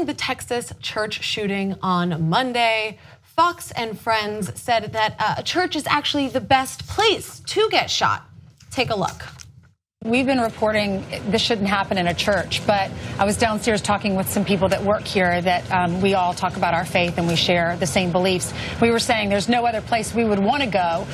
Following the Texas church shooting on Monday, Fox and Friends said that a church is actually the best place to get shot. Take a look. We've been reporting this shouldn't happen in a church, but I was downstairs talking with some people that work here that we all talk about our faith and we share the same beliefs. We were saying there's no other place we would want to go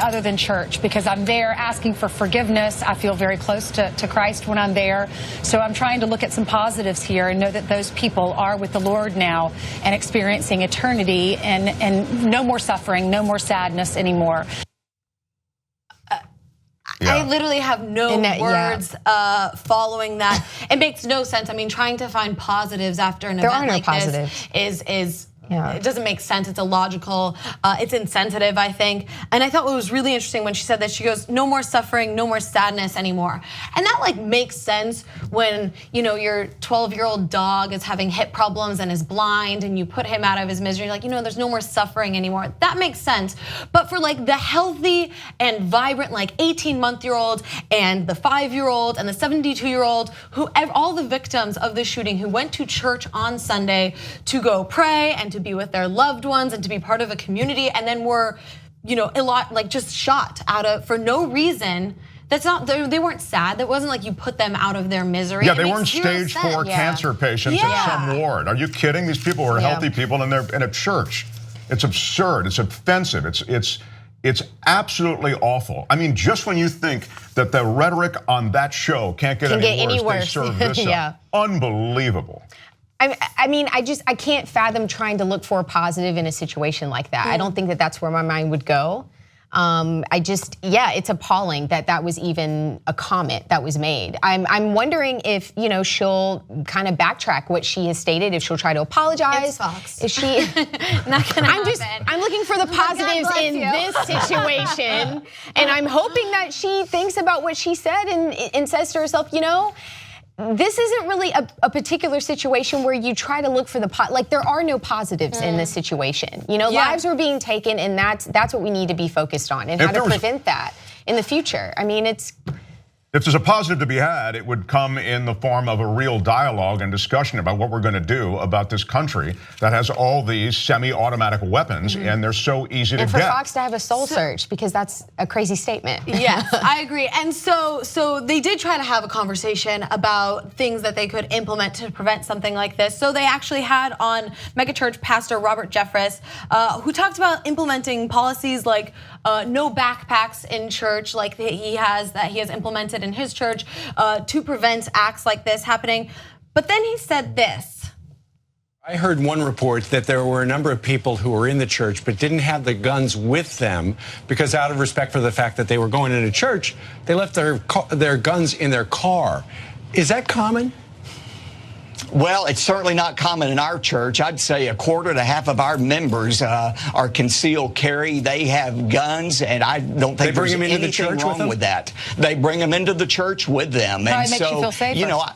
other than church, because I'm there asking for forgiveness. I feel very close to Christ when I'm there. So I'm trying to look at some positives here and know that those people are with the Lord now and experiencing eternity and no more suffering, no more sadness anymore. I literally have no words following that. It makes no sense. I mean, trying to find positives after an event like this is it doesn't make sense. It's illogical. It's insensitive, I think. And I thought what was really interesting when she said that, she goes, no more suffering, no more sadness anymore. And that like makes sense when your 12-year-old dog is having hip problems and is blind, and you put him out of his misery. Like, there's no more suffering anymore. That makes sense. But for like the healthy and vibrant, like 18-month-year-old and the 5-year-old and the 72-year-old, all the victims of the shooting who went to church on Sunday to go pray and to be with their loved ones and to be part of a community, and then were, just shot for no reason. That's not, they weren't sad. That wasn't like you put them out of their misery. Yeah, they weren't stage 4 cancer patients in some ward. Are you kidding? These people were healthy people, and they're in a church. It's absurd. It's offensive. It's absolutely awful. I mean, just when you think that the rhetoric on that show can't get any worse, they serve this up. Unbelievable. I mean, I can't fathom trying to look for a positive in a situation like that. I don't think that that's where my mind would go. It's appalling that was even a comment that was made. I'm wondering if, she'll kind of backtrack what she has stated, if she'll try to apologize. It's Fox. If she not gonna happen. I'm looking for the positives in this situation. And I'm hoping that she thinks about what she said and says to herself, this isn't really a particular situation where you try to look for there are no positives in this situation. Lives were being taken, and that's what we need to be focused on, and how to prevent that in the future. I mean, if there's a positive to be had, it would come in the form of a real dialogue and discussion about what we're going to do about this country that has all these semi-automatic weapons, and they're so easy to get. And for Fox to have a soul search, because that's a crazy statement. Yes, I agree. And so they did try to have a conversation about things that they could implement to prevent something like this. So they actually had on megachurch pastor Robert Jeffress, who talked about implementing policies like no backpacks in church, like he has implemented in his church to prevent acts like this happening. But then he said this. I heard one report that there were a number of people who were in the church but didn't have the guns with them because, out of respect for the fact that they were going into church, they left their guns in their car. Is that common? Well, it's certainly not common in our church. I'd say a quarter to half of our members are concealed carry. They have guns, and I don't think there's anything wrong with that. They bring them into the church with them. Probably makes you feel safer.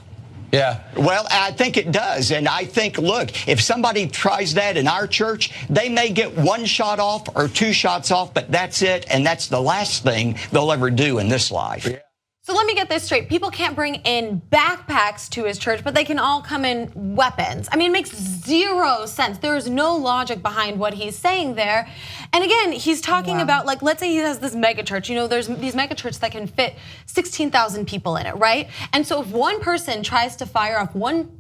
Yeah. Well, I think it does. And I think, look, if somebody tries that in our church, they may get 1 shot off or 2 shots off, but that's it. And that's the last thing they'll ever do in this life. Yeah. So let me get this straight. People can't bring in backpacks to his church, but they can all come in weapons. I mean, it makes 0 sense. There is no logic behind what he's saying there. And again, he's talking about, like, let's say he has this mega church. There's these mega churches that can fit 16,000 people in it, right? And so if one person tries to fire off one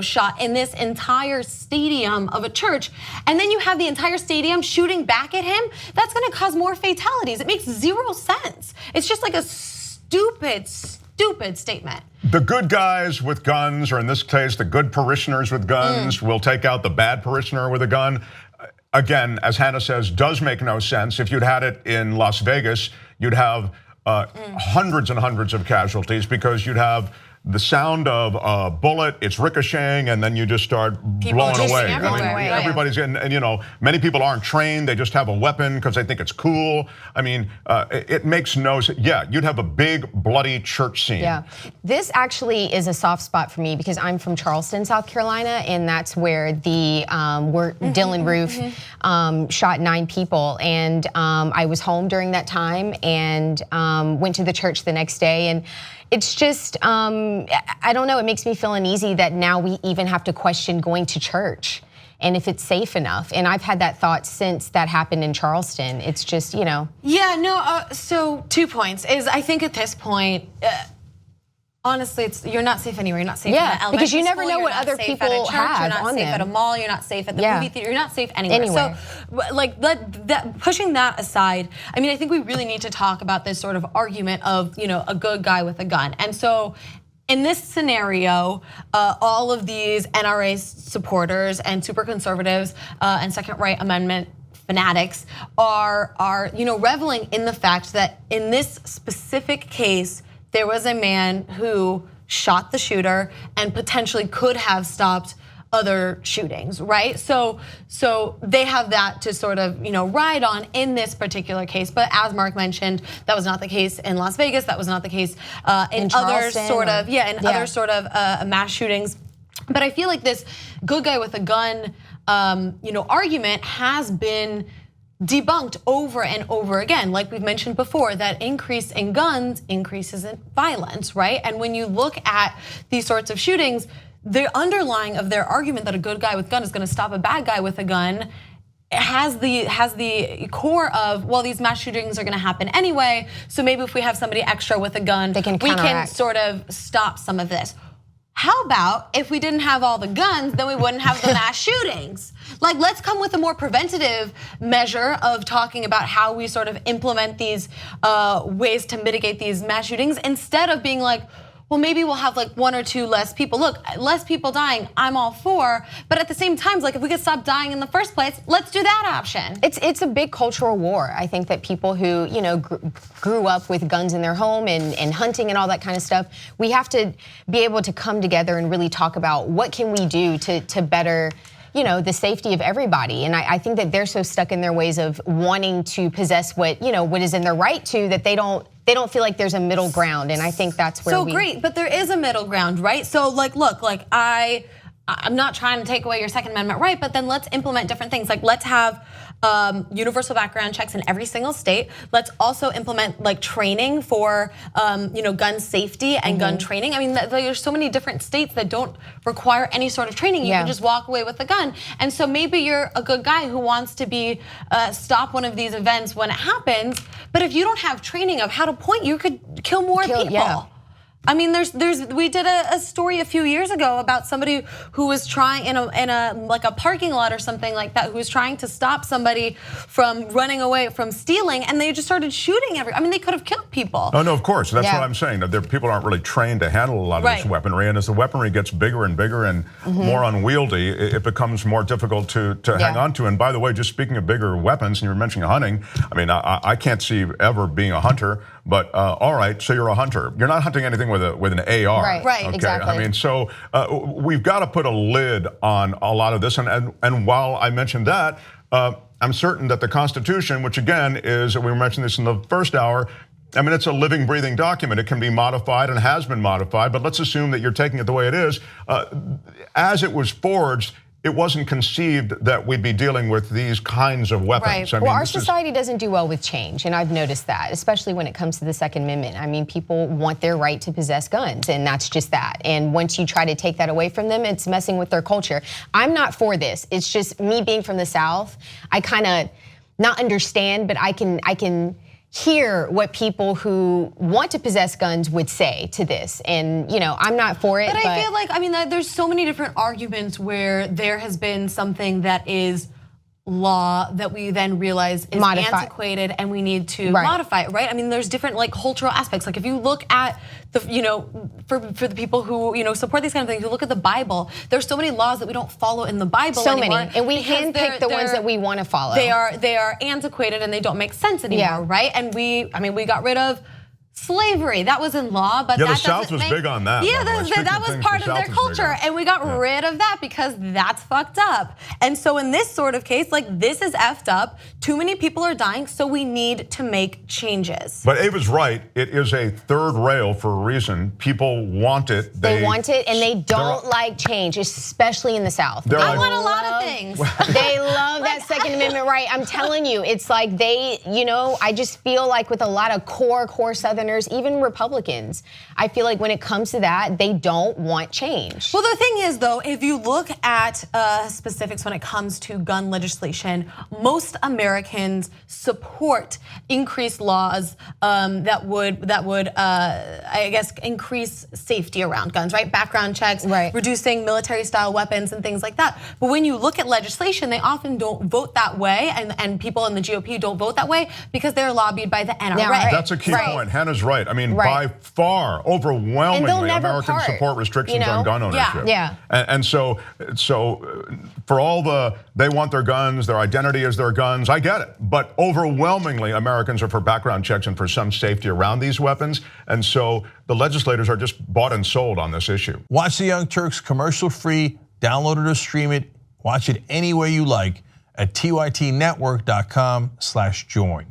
shot in this entire stadium of a church, and then you have the entire stadium shooting back at him, that's gonna cause more fatalities. It makes 0 sense. It's just like a stupid statement. The good guys with guns, or in this case, the good parishioners with guns, will take out the bad parishioner with a gun. Again, as Hannah says, does make no sense. If you'd had it in Las Vegas, you'd have hundreds and hundreds of casualties, because you'd have the sound of a bullet, it's ricocheting, and then you just start blowing away. Everybody's getting, and many people aren't trained. They just have a weapon because they think it's cool. I mean, it makes no sense. Yeah, you'd have a big bloody church scene. Yeah, this actually is a soft spot for me, because I'm from Charleston, South Carolina, and that's where the Dylan Roof shot 9 people, and I was home during that time and went to the church the next day, and It's just, I don't know, it makes me feel uneasy that now we even have to question going to church and if it's safe enough. And I've had that thought since that happened in Charleston. It's just, you know. Yeah, no, so 2 points is I think at this point, honestly, you're not safe anywhere. You're not safe at elementary because you never school, know what other people have You're not on safe them. at a mall. You're not safe at the movie theater. You're not safe anywhere. So, like, pushing that aside, I mean, I think we really need to talk about this sort of argument of, you know, a good guy with a gun. And so, in this scenario, all of these NRA supporters and super conservatives and Second Right Amendment fanatics are you know, reveling in the fact that in this specific case, there was a man who shot the shooter and potentially could have stopped other shootings, right? So they have that to sort of, you know, ride on in this particular case. But as Mark mentioned, that was not the case in Las Vegas. That was not the case in other sort of, other sort of mass shootings. But I feel like this good guy with a gun, you know, argument has been debunked over and over again. Like we've mentioned before, that increase in guns increases in violence, right? And when you look at these sorts of shootings, the underlying of their argument that a good guy with a gun is going to stop a bad guy with a gun has the core of, well, these mass shootings are going to happen anyway, so maybe if we have somebody extra with a gun, we can sort of stop some of this. How about if we didn't have all the guns, then we wouldn't have the mass shootings? Like, let's come with a more preventative measure of talking about how we sort of implement these ways to mitigate these mass shootings instead of being like, well, maybe we'll have like 1 or 2 less people. Look, less people dying, I'm all for. But at the same time, like if we could stop dying in the first place, let's do that option. It's a big cultural war. I think that people who, you know, grew up with guns in their home and hunting and all that kind of stuff, we have to be able to come together and really talk about what can we do to better, you know, the safety of everybody. And I think that they're so stuck in their ways of wanting to possess what, you know, what is in their right to, that they don't feel like there's a middle ground. And I think that's where so great, but there is a middle ground, right? So like, look, like I'm not trying to take away your Second Amendment right, but then let's implement different things. Like let's have universal background checks in every single state. Let's also implement like training for you know, gun safety and gun training. I mean, there's so many different states that don't require any sort of training. You can just walk away with a gun. And so maybe you're a good guy who wants to be stop one of these events when it happens. But if you don't have training of how to point, you could kill more people. Yeah. I mean, we did a story a few years ago about somebody who was trying in a like a parking lot or something like that, who was trying to stop somebody from running away from stealing, and they just started shooting I mean, they could have killed people. Oh no, of course, that's what I'm saying. People aren't really trained to handle a lot of this weaponry, and as the weaponry gets bigger and bigger and more unwieldy, it becomes more difficult to hang on to. And by the way, just speaking of bigger weapons, and you were mentioning hunting, I mean, I can't see ever being a hunter. But all right, so you're a hunter. You're not hunting anything with an AR. Right, okay? Exactly. I mean, so we've got to put a lid on a lot of this. And while I mentioned that, I'm certain that the Constitution, which again is, we mentioned this in the first hour, I mean, it's a living, breathing document. It can be modified and has been modified, but let's assume that you're taking it the way it is. As it was forged, it wasn't conceived that we'd be dealing with these kinds of weapons. Right. I mean, well, our society doesn't do well with change, and I've noticed that, especially when it comes to the Second Amendment. I mean, people want their right to possess guns, and that's just that. And once you try to take that away from them, it's messing with their culture. I'm not for this. It's just me being from the South, I kind of not understand, but I can hear what people who want to possess guns would say to this. And, you know, I'm not for it. But I feel like, I mean, there's so many different arguments where there has been something that is law that we then realize is antiquated and we need to modify it, right? I mean, there's different like cultural aspects. Like if you look at the, you know, for the people who, you know, support these kind of things, you look at the Bible, there's so many laws that we don't follow in the Bible anymore. So many, and we handpick the ones that we want to follow. They are antiquated and they don't make sense anymore, right? And we got rid of slavery. That was in law, but the South was big on that. Yeah, that was part of their culture, and we got rid of that because that's fucked up. And so in this sort of case, like this is effed up. Too many people are dying, so we need to make changes. But Ava's right. It is a third rail for a reason. People want it. They want it, and they don't like change, especially in the South. I want a lot of things. They love that Second Amendment right. I'm telling you, it's like they, you know, I just feel like with a lot of core Southern gunners, even Republicans. I feel like when it comes to that, they don't want change. Well, the thing is, though, if you look at specifics when it comes to gun legislation, most Americans support increased laws that would I guess increase safety around guns, right? Background checks, reducing military-style weapons and things like that. But when you look at legislation, they often don't vote that way, and people in the GOP don't vote that way because they're lobbied by the NRA. Yeah, that's a key point. Hannah's right. I mean, by far, overwhelmingly, Americans support restrictions on gun ownership. And so for all they want their guns, their identity is their guns, I get it. But overwhelmingly, Americans are for background checks and for some safety around these weapons. And so the legislators are just bought and sold on this issue. Watch the Young Turks commercial-free, download it or stream it, watch it any way you like at tytnetwork.com/join.